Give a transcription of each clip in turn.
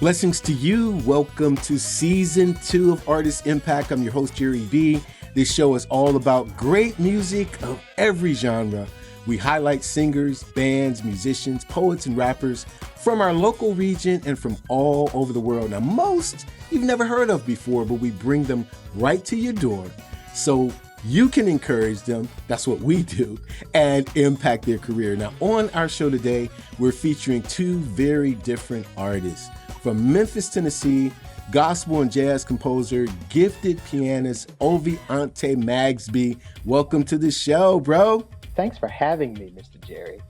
Blessings to you. Welcome to season 2 of Artist Impact. I'm your host, Jere B. This show is all about great music of every genre. We highlight singers, bands, musicians, poets, and rappers from our local region and from all over the world. Now, most you've never heard of before, but we bring them right to your door so you can encourage them, that's what we do, and impact their career. Now, on our show today, we're featuring two very different artists. From Memphis, Tennessee, gospel and jazz composer, gifted pianist, Oveante Magsby. Welcome to the show, bro. Thanks for having me, Mr. Jerry.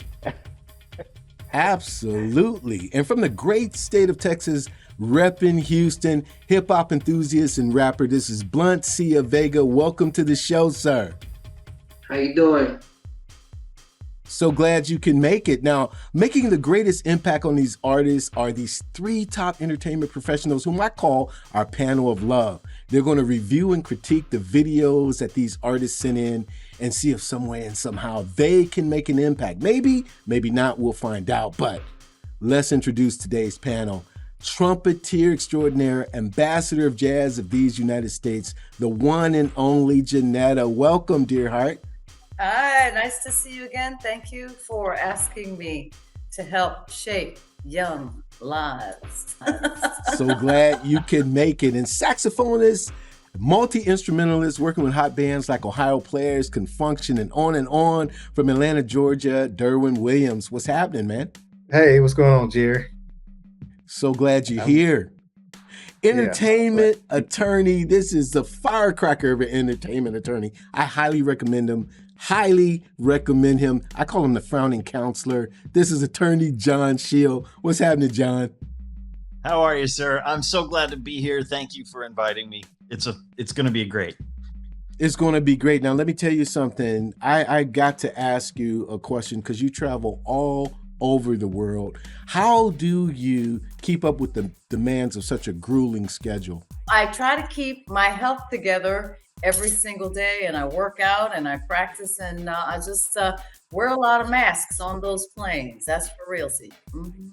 Absolutely. And from the great state of Texas, repping Houston, hip-hop enthusiast and rapper, this is Blunt Sia Vega. Welcome to the show, sir. How you doing? So glad you can make it. Now, making the greatest impact on these artists are these three top entertainment professionals whom I call our panel of love. They're going to review and critique the videos that these artists sent in and see if some way and somehow they can make an impact. Maybe, maybe not, we'll find out. But let's introduce today's panel. Trumpeter extraordinaire, ambassador of jazz of these United States, the one and only Ginetta. Welcome, dear heart. Hi, nice to see you again. Thank you for asking me to help shape young lives. So glad you can make it. And saxophonist, multi-instrumentalist, working with hot bands like Ohio Players, Can Function, and on from Atlanta, Georgia, Derwin Williams. What's happening, man? Hey, what's going on, Jerry? So glad you're here. Entertainment attorney. This is the firecracker of an entertainment attorney. I highly recommend him. I call him the frowning counselor. This is attorney John Sheil. What's happening, John? How are you, sir? I'm so glad to be here. Thank you for inviting me. It's going to be great. It's going to be great. Now, let me tell you something. I got to ask you a question because you travel all over the world. How do you keep up with the demands of such a grueling schedule? I try to keep my health together every single day, and I work out and I practice, and I just wear a lot of masks on those planes. That's for real, see. Mm-hmm.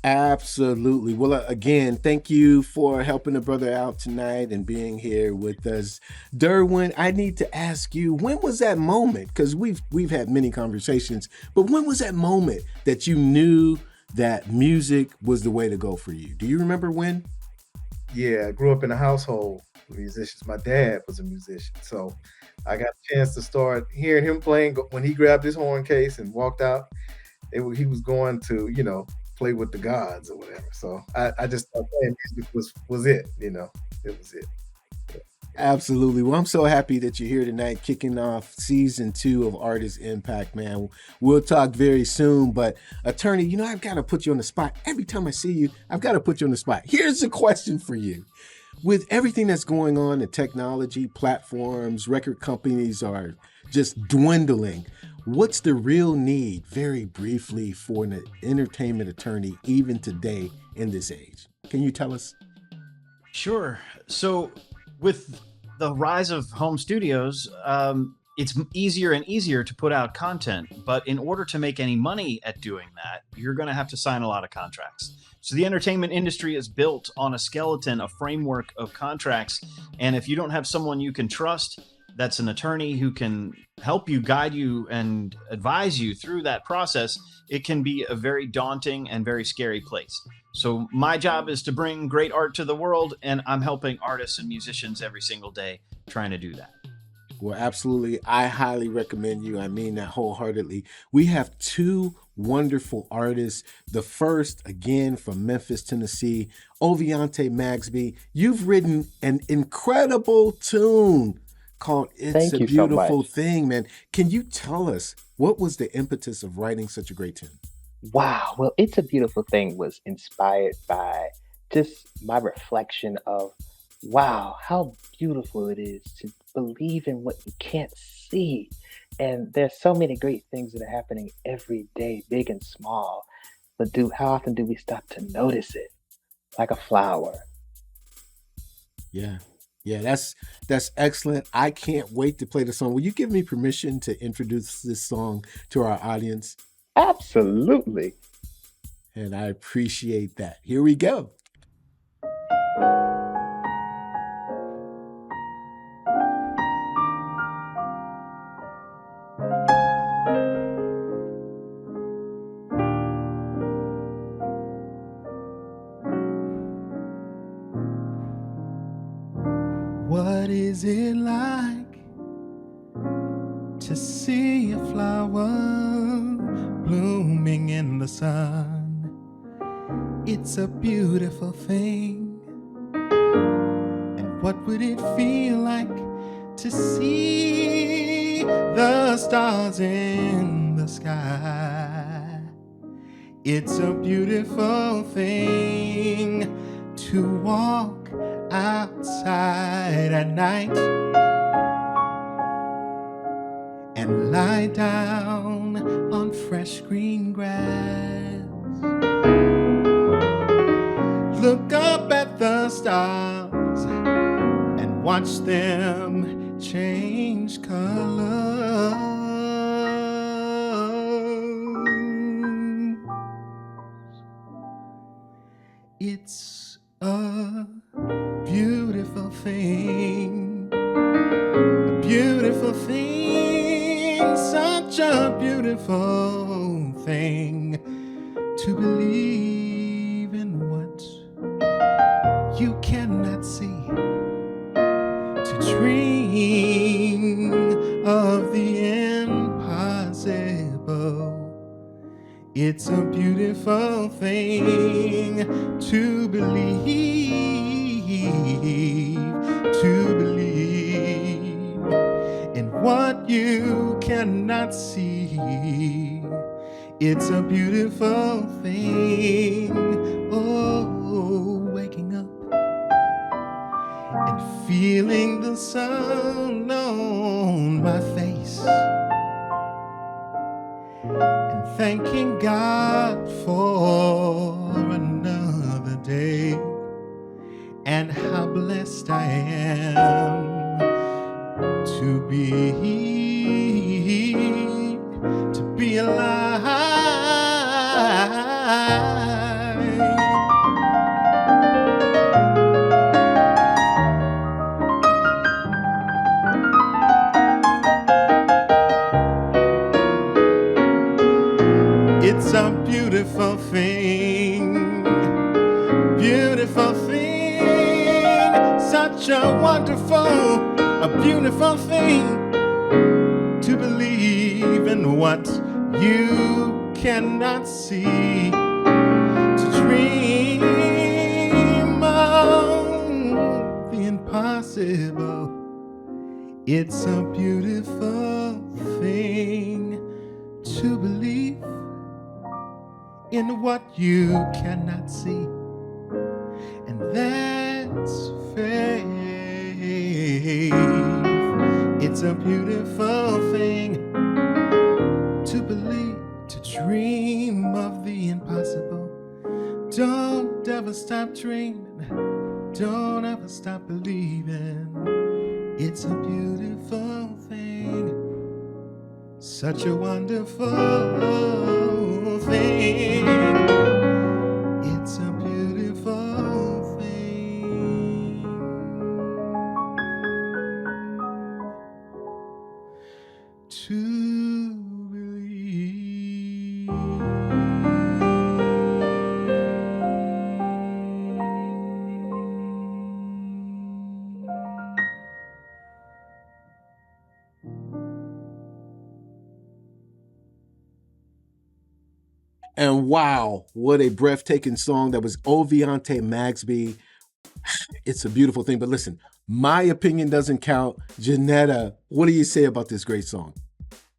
Absolutely. Well, again, thank you for helping a brother out tonight and being here with us. Derwin, I need to ask you, when was that moment? Because we've had many conversations, but when was that moment that you knew that music was the way to go for you? Do you remember when? Yeah, I grew up in a household with musicians. My dad was a musician, so I got a chance to start hearing him playing when he grabbed his horn case and walked out. He was going to, play with the gods or whatever. So I just thought playing music was it, it was it. Yeah. Absolutely. Well, I'm so happy that you're here tonight, kicking off season 2 of Artist Impact, man. We'll talk very soon, but attorney, I've got to put you on the spot. Every time I see you, I've got to put you on the spot. Here's a question for you. With everything that's going on in technology, platforms, record companies are just dwindling. What's the real need, very briefly, for an entertainment attorney even today in this age? Can you tell us? Sure. So with the rise of home studios, it's easier and easier to put out content. But in order to make any money at doing that, you're going to have to sign a lot of contracts. So the entertainment industry is built on a skeleton, a framework of contracts. And if you don't have someone you can trust, that's an attorney who can help you, guide you, and advise you through that process, it can be a very daunting and very scary place. So my job is to bring great art to the world, and I'm helping artists and musicians every single day trying to do that. Well, absolutely. I highly recommend you. I mean that wholeheartedly. We have two wonderful artists. The first, again, from Memphis, Tennessee, Oveante Magsby. You've written an incredible tune called It's a Beautiful Thing, man. Can you tell us what was the impetus of writing such a great tune? Wow. Well, It's a Beautiful Thing was inspired by just my reflection of, wow, how beautiful it is to believe in what you can't see. And there's so many great things that are happening every day, big and small. But how often do we stop to notice it? Like a flower. Yeah, that's excellent. I can't wait to play the song. Will you give me permission to introduce this song to our audience? Absolutely. And I appreciate that. Here we go. What is it like to see a flower blooming in the sun? It's a beautiful thing. And what would it feel like to see the stars in the sky? It's a beautiful thing to walk outside at night and lie down on fresh green grass. Look up at the stars and watch them change color. It's a beautiful thing, a beautiful thing, such a beautiful thing to believe in what you cannot see, to dream of the impossible. It's a beautiful thing to believe in what you cannot see. It's a beautiful thing. Oh, waking up and feeling the sun on my face, and thanking God for another day, and how blessed I am to be alive. It's a beautiful thing, beautiful thing, such a wonderful, a beautiful thing to believe in what you cannot see, to dream of the impossible. It's a beautiful thing to believe in what you cannot see, and that's faith. It's a beautiful thing to believe, to dream of the impossible. Don't ever stop dreaming, don't ever stop believing. It's a beautiful thing, such a wonderful thing. It's a beautiful thing to believe. And wow, what a breathtaking song. That was Oveante Magsby. It's a beautiful thing. But listen, my opinion doesn't count. Ginetta, what do you say about this great song?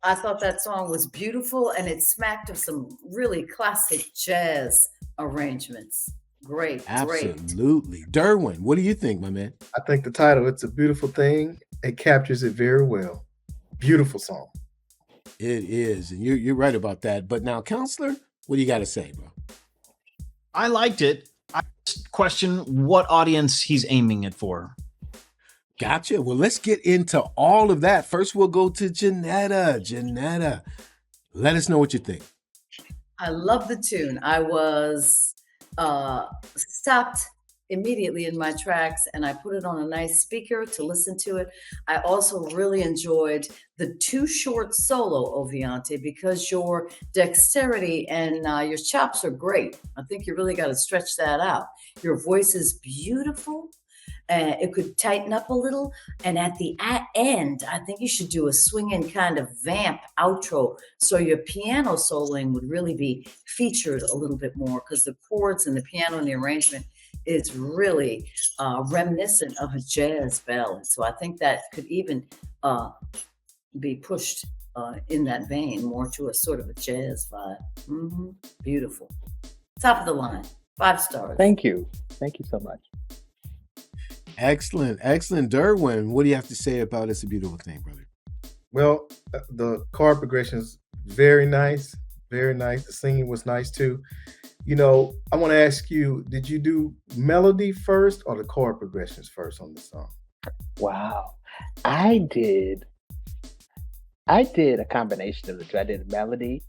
I thought that song was beautiful, and it smacked of some really classic jazz arrangements. Great, great. Absolutely. Derwin, what do you think, my man? I think the title, It's a Beautiful Thing, it captures it very well. Beautiful song. It is. And you're right about that. But now, Counselor, what do you got to say, bro? I liked it. I just question what audience he's aiming it for. Gotcha. Well, let's get into all of that. First, we'll go to Ginetta. Ginetta, let us know what you think. I love the tune. I was stopped immediately in my tracks and I put it on a nice speaker to listen to it. I also really enjoyed the too short solo, Oveante, because your dexterity and your chops are great. I think you really got to stretch that out. Your voice is beautiful. It could tighten up a little. And at the end, I think you should do a swinging kind of vamp outro. So your piano soloing would really be featured a little bit more because the chords and the piano and the arrangement is really reminiscent of a jazz ballad. So I think that could even be pushed in that vein more to a sort of a jazz vibe. Beautiful. Top of the line. 5 stars. Thank you. Thank you so much. Excellent. Derwin, what do you have to say about It's a Beautiful Thing, brother? Well, the chord progressions, very nice. Very nice. The singing was nice too. You know, I want to ask you, did you do melody first or the chord progressions first on the song? Wow. I did a combination of the two. I did a melody,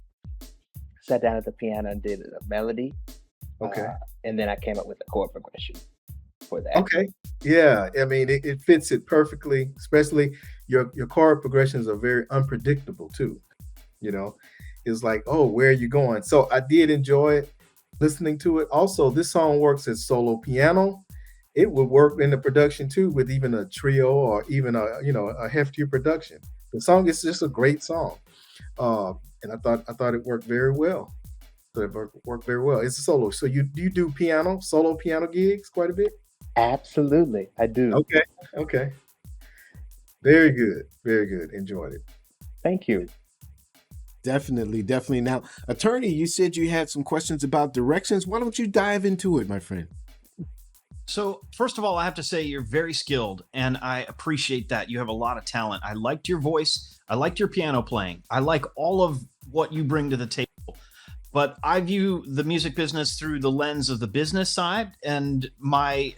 sat down at the piano and did a melody. Okay. And then I came up with a chord progression for that. Okay. Yeah. I mean, it fits it perfectly, especially your chord progressions are very unpredictable too. You know, it's like, oh, where are you going? So I did enjoy it, listening to it. Also, this song works as solo piano. It would work in the production too, with even a trio or even a heftier production. The song is just a great song, and I thought it worked very well. So it worked very well. It's a solo. So you do solo piano gigs quite a bit? Absolutely, I do. Okay. Very good. Enjoyed it. Thank you. Definitely. Now, attorney, you said you had some questions about directions. Why don't you dive into it, my friend? So, first of all, I have to say you're very skilled, and I appreciate that. You have a lot of talent. I liked your voice. I liked your piano playing. I like all of what you bring to the table. But I view the music business through the lens of the business side, and my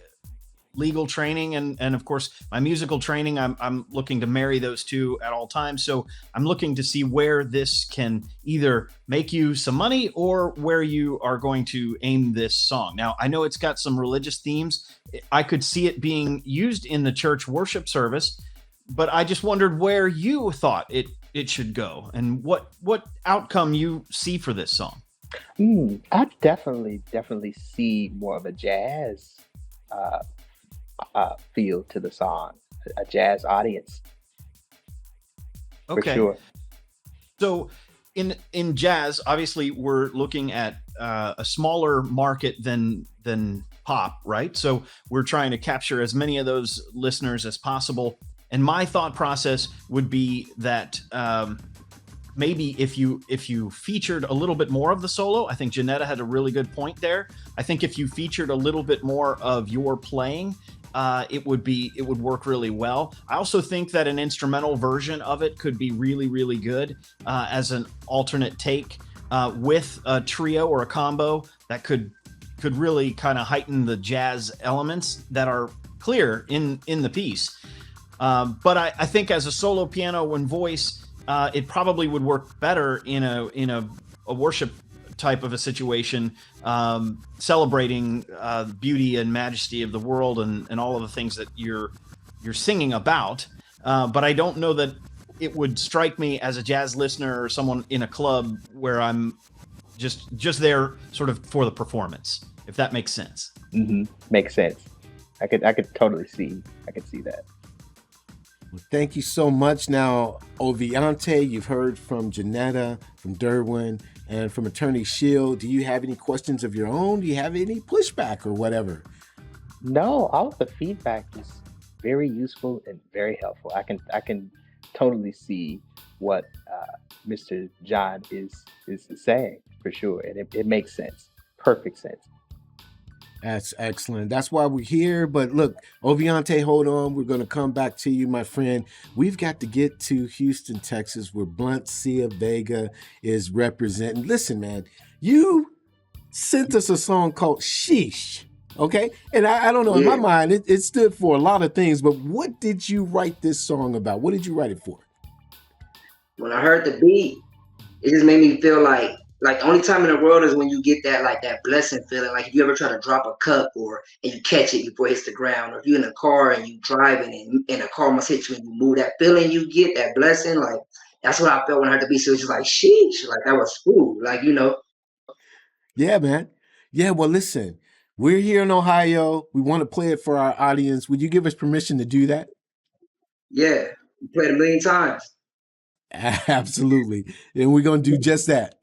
legal training and of course my musical training, I'm looking to marry those two at all times. So I'm looking to see where this can either make you some money or where you are going to aim this song. Now, I know it's got some religious themes. I could see it being used in the church worship service, but I just wondered where you thought it should go and what outcome you see for this song. I definitely see more of a jazz feel to the song, a jazz audience. Okay. For sure. So in jazz, obviously we're looking at a smaller market than pop, right? So we're trying to capture as many of those listeners as possible. And my thought process would be that maybe if you featured a little bit more of the solo, I think Ginetta had a really good point there. I think if you featured a little bit more of your playing, it would work really well. I also think that an instrumental version of it could be really, really good as an alternate take with a trio or a combo that could really kind of heighten the jazz elements that are clear in the piece. But I think as a solo piano and voice, it probably would work better in a worship type of a situation, celebrating the beauty and majesty of the world and all of the things that you're singing about. But I don't know that it would strike me as a jazz listener or someone in a club where I'm just there sort of for the performance, if that makes sense. Makes sense. I could totally see. I could see that. Well, thank you so much. Now, Oveante, you've heard from Ginetta, from Derwin, and from Attorney Sheil. Do you have any questions of your own? Do you have any pushback or whatever? No, all of the feedback is very useful and very helpful. I can totally see what Mr. John is saying for sure, and it makes sense. Perfect sense. That's excellent. That's why we're here. But look, Oveante, hold on. We're going to come back to you, my friend. We've got to get to Houston, Texas, where Blunt Sia Vega is representing. Listen, man, you sent us a song called Sheesh, okay? And I don't know, in my mind, it stood for a lot of things, but what did you write this song about? What did you write it for? When I heard the beat, it just made me feel like Like the only time in the world is when you get that like that blessing feeling. Like if you ever try to drop a cup and you catch it before it hits the ground, or if you're in a car and you driving and a car almost hits you and you move, that feeling you get, that blessing, like that's what I felt when I heard the beat. So it's just like sheesh, like that was cool. Like, you know. Yeah, man. Yeah, well, listen, we're here in Ohio. We want to play it for our audience. Would you give us permission to do that? Yeah. You played a million times. Absolutely. And we're going to do just that.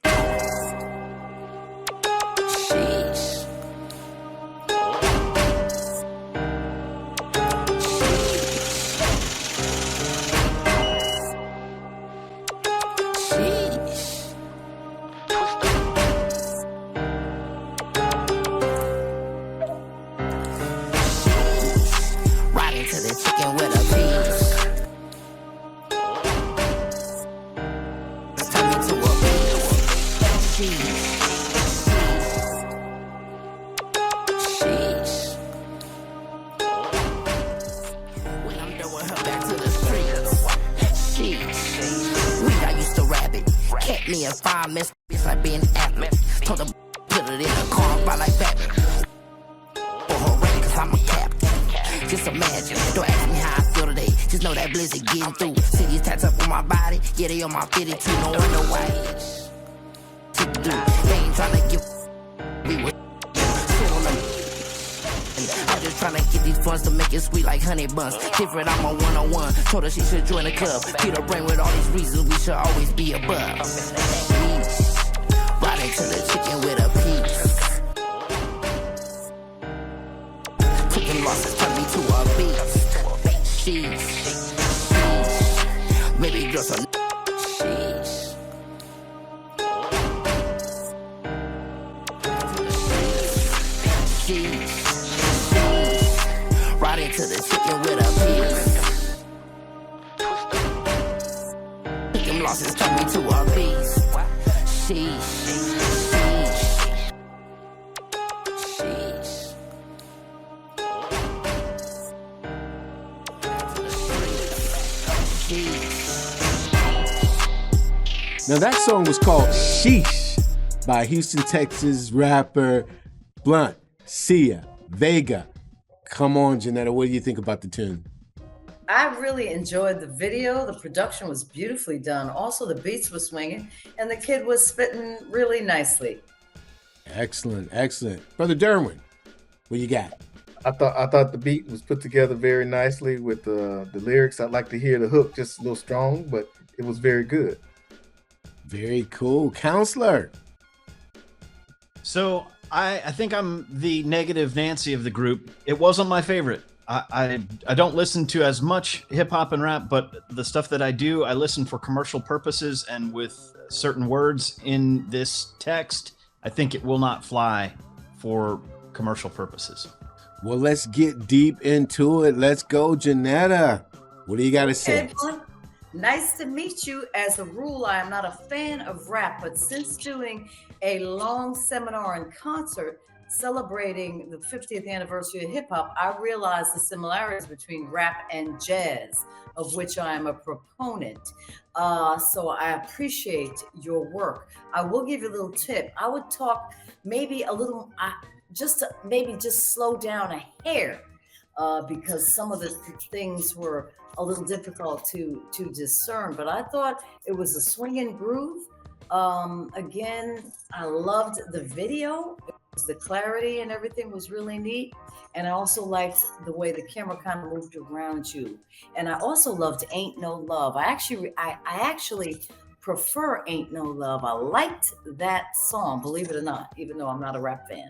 On my 52, no wonder why. They ain't tryna give we was shit on them. I'm just tryna get these funds to make it sweet like honey buns. Different, I'm a one-on-one. Told her she should join the club. Feed her brain with all these reasons we should always be above. Right into the chicken with a piece. Taking losses turn me to a beast. Sheesh. Maybe girls are right into the chicken with a piece. Taking losses turn me to a beast. Sheesh. Now that song was called Sheesh by Houston, Texas rapper Blunt, Sia, Vega. Come on, Ginetta, what do you think about the tune? I really enjoyed the video. The production was beautifully done. Also, the beats were swinging, and the kid was spitting really nicely. Excellent, excellent. Brother Derwin, what you got? I thought the beat was put together very nicely with the lyrics. I'd like to hear the hook just a little strong, but it was very good. Very cool. Counselor. So I think I'm the negative Nancy of the group. It wasn't my favorite. I don't listen to as much hip hop and rap, but the stuff that I do, I listen for commercial purposes, and with certain words in this text, I think it will not fly for commercial purposes. Well, let's get deep into it. Let's go, Ginetta. What do you got to say? Nice to meet you. As a rule, I am not a fan of rap, but since doing a long seminar and concert celebrating the 50th anniversary of hip hop, I realized the similarities between rap and jazz, of which I am a proponent. So I appreciate your work. I will give you a little tip. I would talk maybe a little, just slow down a hair, because some of the things were a little difficult to discern, but I thought it was a swinging groove. Again, I loved the video. The clarity and everything was really neat. And I also liked the way the camera kind of moved around you. And I also loved Ain't No Love. I actually prefer Ain't No Love. I liked that song, believe it or not, even though I'm not a rap fan.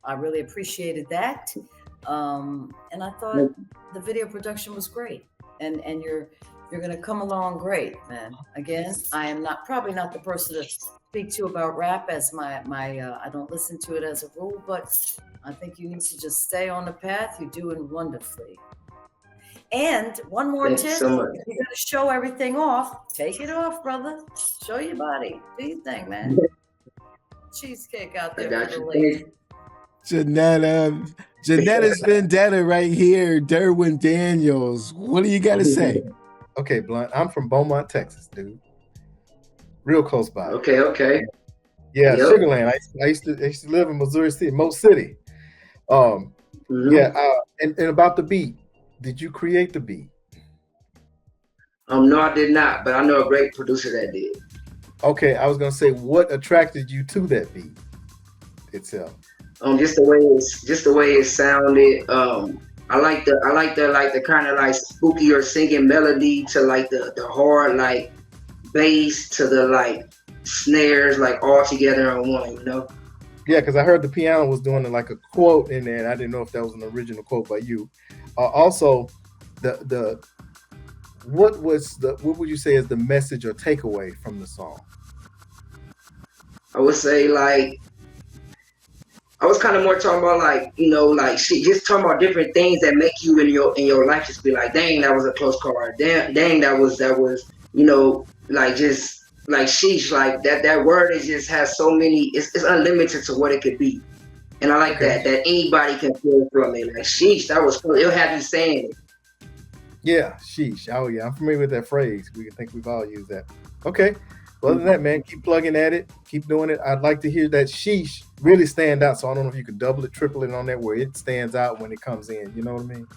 I really appreciated that. And I thought the video production was great. And you're going to come along great, man. Again, I am probably not the person to speak to about rap, as my I don't listen to it as a rule, but I think you need to just stay on the path. You're doing wonderfully. And one more tip: if you're going to show everything off, take it off, brother. Show your body. Do your thing, man. Cheesecake out there for the ladies. Ginetta's vendetta right here. Derwin Daniels. What do you got to say? Okay, Blunt. I'm from Beaumont, Texas, dude. Real close by. Okay. Yeah, Yep. Sugarland. I used to live in Missouri City, Mo City. Yeah, and about the beat, did you create the beat? No, I did not, but I know a great producer that did. Okay, I was gonna say, what attracted you to that beat itself? Just the way it sounded. I like the kind of like spooky or singing melody to like the hard like bass to the like snares like all together in one, you know. Yeah, because I heard the piano was doing like a quote in there, and I didn't know if that was an original quote by you. Also, the what would you say is the message or takeaway from the song? I would say like I was kind of more talking about like, you know, like shit, just talking about different things that make you in your life just be like, dang, that was a close call. Dang, that was, you know, like just like sheesh, like that word is just has so many, it's unlimited to what it could be. And I like that anybody can feel from it. Like sheesh, that was cool. It'll have you saying it. Yeah, sheesh. Oh yeah, I'm familiar with that phrase. We think we've all used that. Okay. Well, other than that, man, keep plugging at it, keep doing it. I'd like to hear that sheesh really stand out. So I don't know if you could double it, triple it on that where it stands out when it comes in. You know what I mean?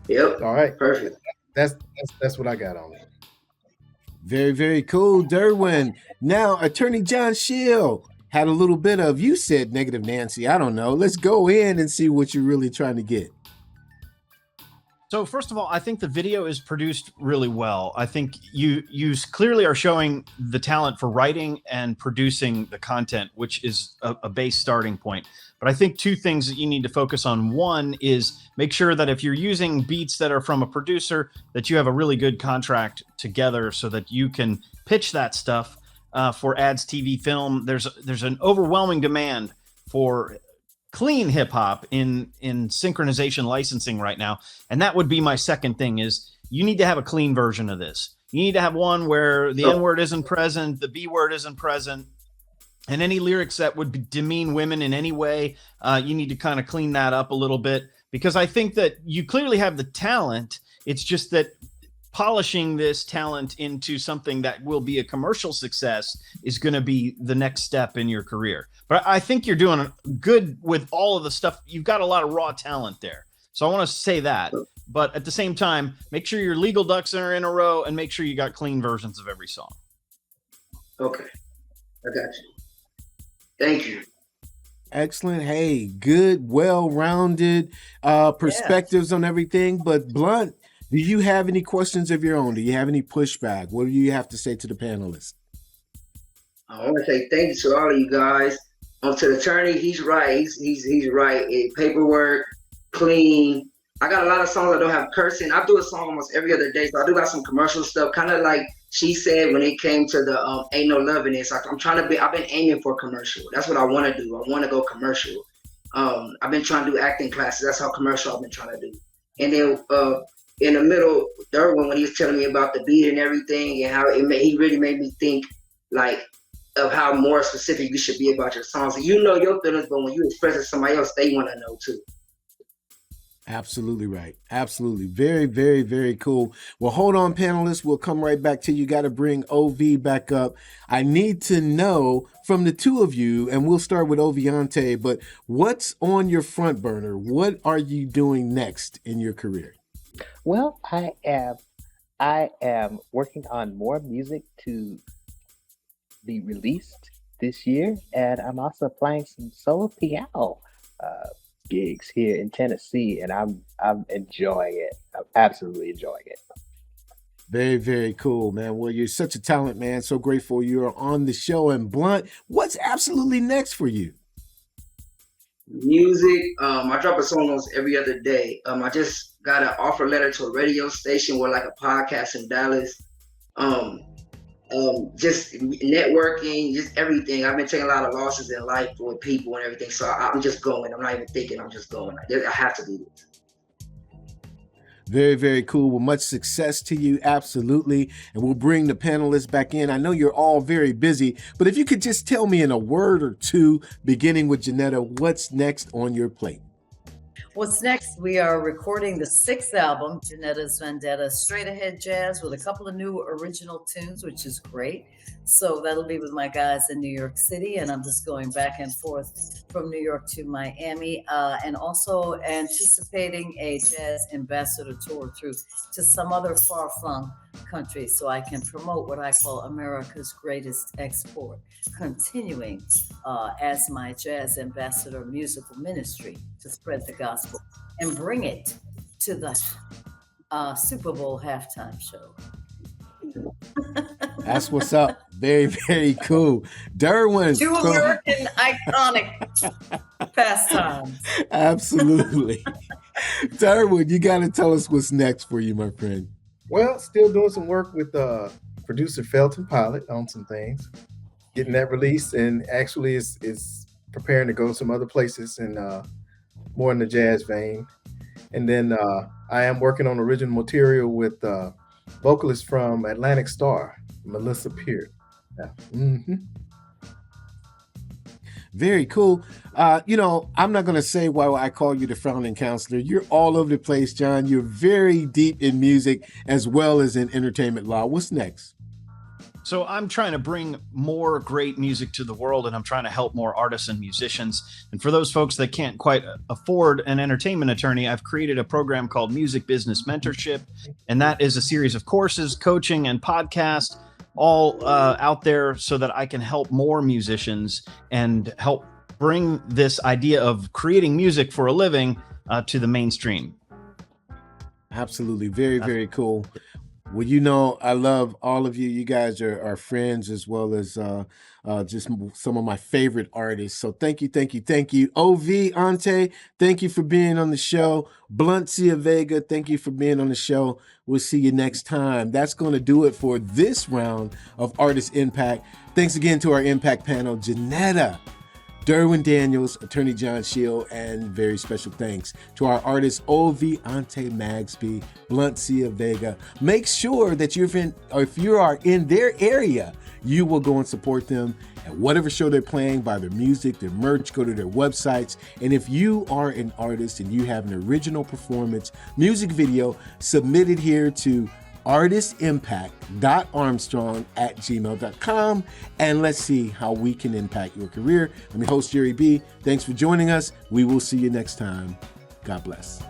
Yep. All right. Perfect. That's what I got on it. Very, very cool, Derwin. Now, Attorney John Sheil had a little bit of, you said negative Nancy. I don't know. Let's go in and see what you're really trying to get. So first of all, I think the video is produced really well. I think you clearly are showing the talent for writing and producing the content, which is a base starting point. But I think two things that you need to focus on. One is make sure that if you're using beats that are from a producer, that you have a really good contract together so that you can pitch that stuff for ads, TV, film. There's an overwhelming demand for clean hip hop in synchronization licensing right now. And that would be my second thing is you need to have a clean version of this. You need to have one where the N word isn't present, the B word isn't present, and any lyrics that would demean women in any way, you need to kind of clean that up a little bit, because I think that you clearly have the talent. It's just that polishing this talent into something that will be a commercial success is going to be the next step in your career. But I think you're doing good with all of the stuff. You've got a lot of raw talent there. So I want to say that. But at the same time, make sure your legal ducks are in a row and make sure you got clean versions of every song. Okay. I got you. Thank you. Excellent. Hey, good, well-rounded perspectives on everything. But Blunt, do you have any questions of your own? Do you have any pushback? What do you have to say to the panelists? I want to say thank you to all of you guys. To the attorney, he's right. He's right. Paperwork, clean. I got a lot of songs that don't have cursing. I do a song almost every other day, so I do got some commercial stuff. Kind of like she said when it came to the ain't no love in it. So I'm trying to be. I've been aiming for commercial. That's what I want to do. I want to go commercial. I've been trying to do acting classes. That's how commercial I've been trying to do. And then in the middle, Derwin, when he was telling me about the beat and everything and how he really made me think like of how more specific you should be about your songs. You know your feelings, but when you express it to somebody else, they want to know too. Absolutely right. Absolutely. Very, very, very cool. Well, hold on, panelists. We'll come right back to you. Got to bring OV back up. I need to know from the two of you, and we'll start with Oveante, but what's on your front burner? What are you doing next in your career? Well, I am working on more music to be released this year, and I'm also playing some solo piano gigs here in Tennessee, and I'm enjoying it. I'm absolutely enjoying it. Very, very cool, man. Well, you're such a talent, man. So grateful you're on the show. And Blunt, what's absolutely next for you? Music. I drop a song almost every other day. I just got an offer letter to a radio station with like a podcast in Dallas. Just networking, just everything. I've been taking a lot of losses in life with people and everything. So I'm just going. I'm not even thinking. I'm just going. I have to do this. Very, very cool. Well, much success to you. Absolutely. And we'll bring the panelists back in. I know you're all very busy, but if you could just tell me in a word or two, beginning with Ginetta, what's next on your plate? What's next? We are recording the 6th album, Ginetta's Vendetta, straight ahead jazz with a couple of new original tunes, which is great. So that'll be with my guys in New York City, and I'm just going back and forth from New York to Miami, and also anticipating a jazz ambassador tour through to some other far-flung countries so I can promote what I call America's greatest export, continuing as my jazz ambassador musical ministry to spread the gospel and bring it to the Super Bowl halftime show. That's what's up. Very, very cool. Derwin. Two American iconic pastimes. Absolutely. Derwin, you got to tell us what's next for you, my friend. Well, still doing some work with producer Felton Pilot on some things, getting that released, and actually is preparing to go some other places and more in the jazz vein. And then I am working on original material with vocalist from Atlantic Star, Melissa Peart. Yeah. Mm-hmm. Very cool. I'm not going to say why I call you the founding counselor. You're all over the place, John. You're very deep in music as well as in entertainment law. What's next? So I'm trying to bring more great music to the world, and I'm trying to help more artists and musicians. And for those folks that can't quite afford an entertainment attorney, I've created a program called Music Business Mentorship. And that is a series of courses, coaching, and podcasts all out there so that I can help more musicians and help bring this idea of creating music for a living to the mainstream. Absolutely. Very, very cool. Well, I love all of you. You guys are friends as well as just some of my favorite artists. So thank you. Oveante, thank you for being on the show. Bluncia Vega, thank you for being on the show. We'll see you next time. That's going to do it for this round of Artist Impact. Thanks again to our Impact panel, Ginetta, Derwin Daniels, Attorney John Sheil, and very special thanks to our artists Oveante Magsby, Bluncia Vega. Make sure that if you are in their area, you will go and support them at whatever show they're playing, buy their music, their merch, go to their websites. And if you are an artist and you have an original performance music video, submit it here to artistimpact.armstrong@gmail.com, and let's see how we can impact your career. I'm your host, Jere B. Thanks for joining us. We will see you next time. God bless.